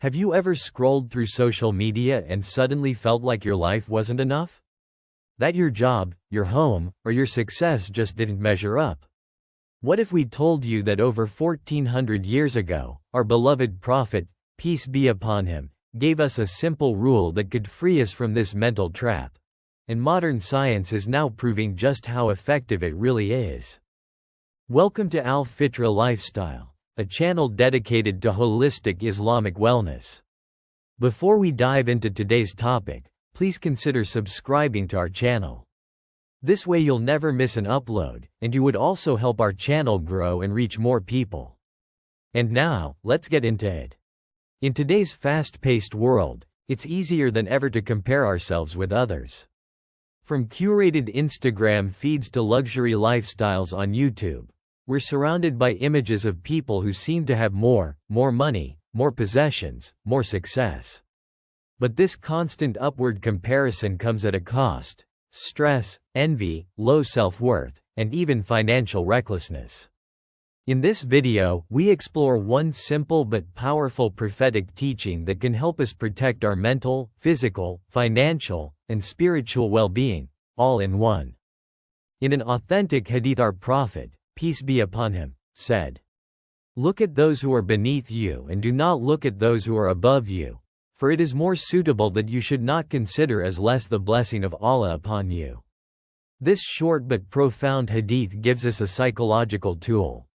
Have you ever scrolled through social media and suddenly felt like your life wasn't enough? That your job, your home, or your success just didn't measure up? What if we told you that over 1400 years ago, our beloved Prophet, peace be upon him, gave us a simple rule that could free us from this mental trap? And modern science is now proving just how effective it really is. Welcome to Al Fitra Lifestyle, a channel dedicated to holistic Islamic wellness. Before we dive into today's topic, please consider subscribing to our channel. This way you'll never miss an upload, and you would also help our channel grow and reach more people. And now, let's get into it. In today's fast-paced world, it's easier than ever to compare ourselves with others. From curated Instagram feeds to luxury lifestyles on YouTube, we're surrounded by images of people who seem to have more money, more possessions, more success. But this constant upward comparison comes at a cost: stress, envy, low self-worth, and even financial recklessness. In this video, we explore one simple but powerful prophetic teaching that can help us protect our mental, physical, financial, and spiritual well-being, all in one. In an authentic hadith, our Prophet, peace be upon him, said, "Look at those who are beneath you and do not look at those who are above you, for it is more suitable that you should not consider as less the blessing of Allah upon you." This short but profound hadith gives us a psychological tool.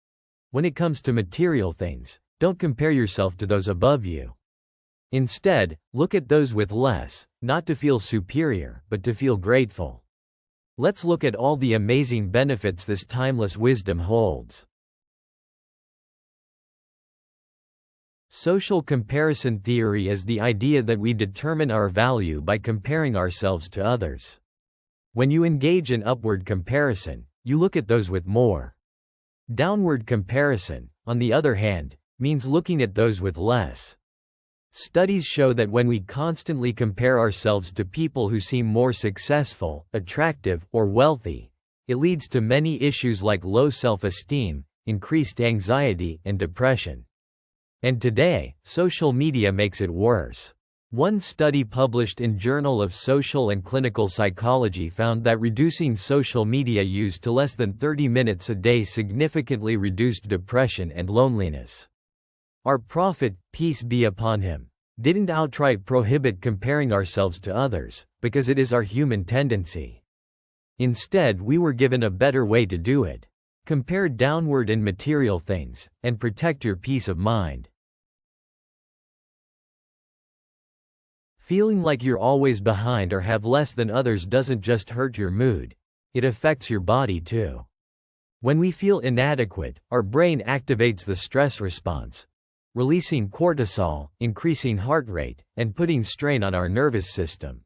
When it comes to material things, don't compare yourself to those above you. Instead, look at those with less, not to feel superior, but to feel grateful. Let's look at all the amazing benefits this timeless wisdom holds. Social comparison theory is the idea that we determine our value by comparing ourselves to others. When you engage in upward comparison, you look at those with more. Downward comparison, on the other hand, means looking at those with less. Studies show that when we constantly compare ourselves to people who seem more successful, attractive, or wealthy, it leads to many issues like low self-esteem, increased anxiety, and depression. And today, social media makes it worse. One study published in Journal of Social and Clinical Psychology found that reducing social media use to less than 30 minutes a day significantly reduced depression and loneliness. Our Prophet, peace be upon him, didn't outright prohibit comparing ourselves to others, because it is our human tendency. Instead, we were given a better way to do it. Compare downward in material things, and protect your peace of mind. Feeling like you're always behind or have less than others doesn't just hurt your mood, it affects your body too. When we feel inadequate, our brain activates the stress response, releasing cortisol, increasing heart rate, and putting strain on our nervous system.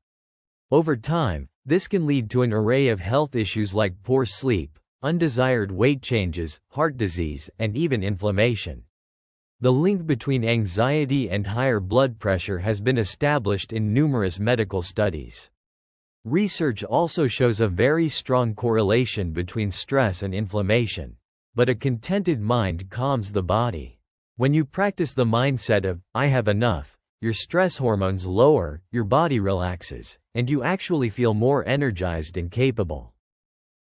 Over time, this can lead to an array of health issues like poor sleep, undesired weight changes, heart disease, and even inflammation. The link between anxiety and higher blood pressure has been established in numerous medical studies. Research also shows a very strong correlation between stress and inflammation. But a contented mind calms the body. When you practice the mindset of, "I have enough," your stress hormones lower, your body relaxes, and you actually feel more energized and capable.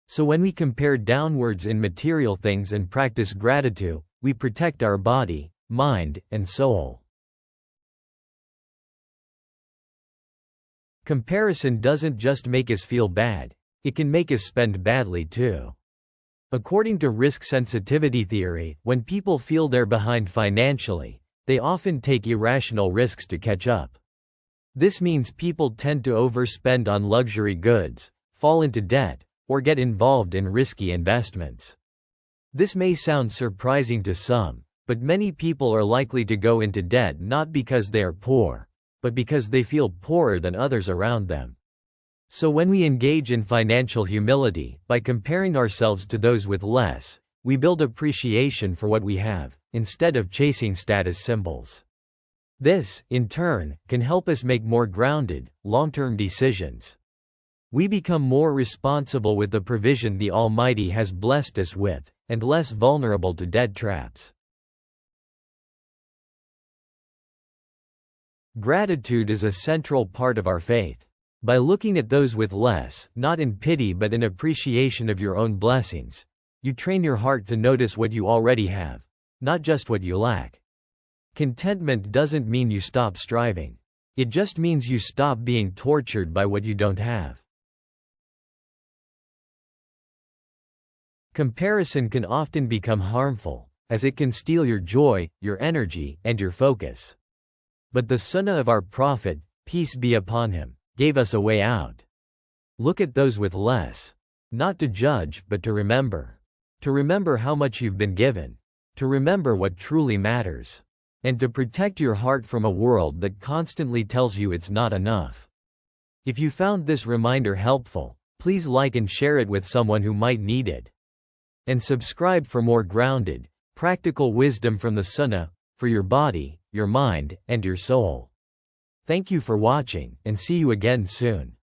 So when we compare downwards in material things and practice gratitude, we protect our body, mind, and soul. Comparison doesn't just make us feel bad, it can make us spend badly too. According to risk sensitivity theory, when people feel they're behind financially, they often take irrational risks to catch up. This means people tend to overspend on luxury goods, fall into debt, or get involved in risky investments. This may sound surprising to some, but many people are likely to go into debt not because they are poor, but because they feel poorer than others around them. So when we engage in financial humility, by comparing ourselves to those with less, we build appreciation for what we have, instead of chasing status symbols. This, in turn, can help us make more grounded, long-term decisions. We become more responsible with the provision the Almighty has blessed us with, and less vulnerable to debt traps. Gratitude is a central part of our faith. By looking at those with less, not in pity but in appreciation of your own blessings, you train your heart to notice what you already have, not just what you lack. Contentment doesn't mean you stop striving. It just means you stop being tortured by what you don't have. Comparison can often become harmful, as it can steal your joy, your energy, and your focus. But the Sunnah of our Prophet, peace be upon him, gave us a way out. Look at those with less. Not to judge, but to remember. To remember how much you've been given. To remember what truly matters. And to protect your heart from a world that constantly tells you it's not enough. If you found this reminder helpful, please like and share it with someone who might need it. And subscribe for more grounded, practical wisdom from the Sunnah, for your body, your mind, and your soul. Thank you for watching, and see you again soon.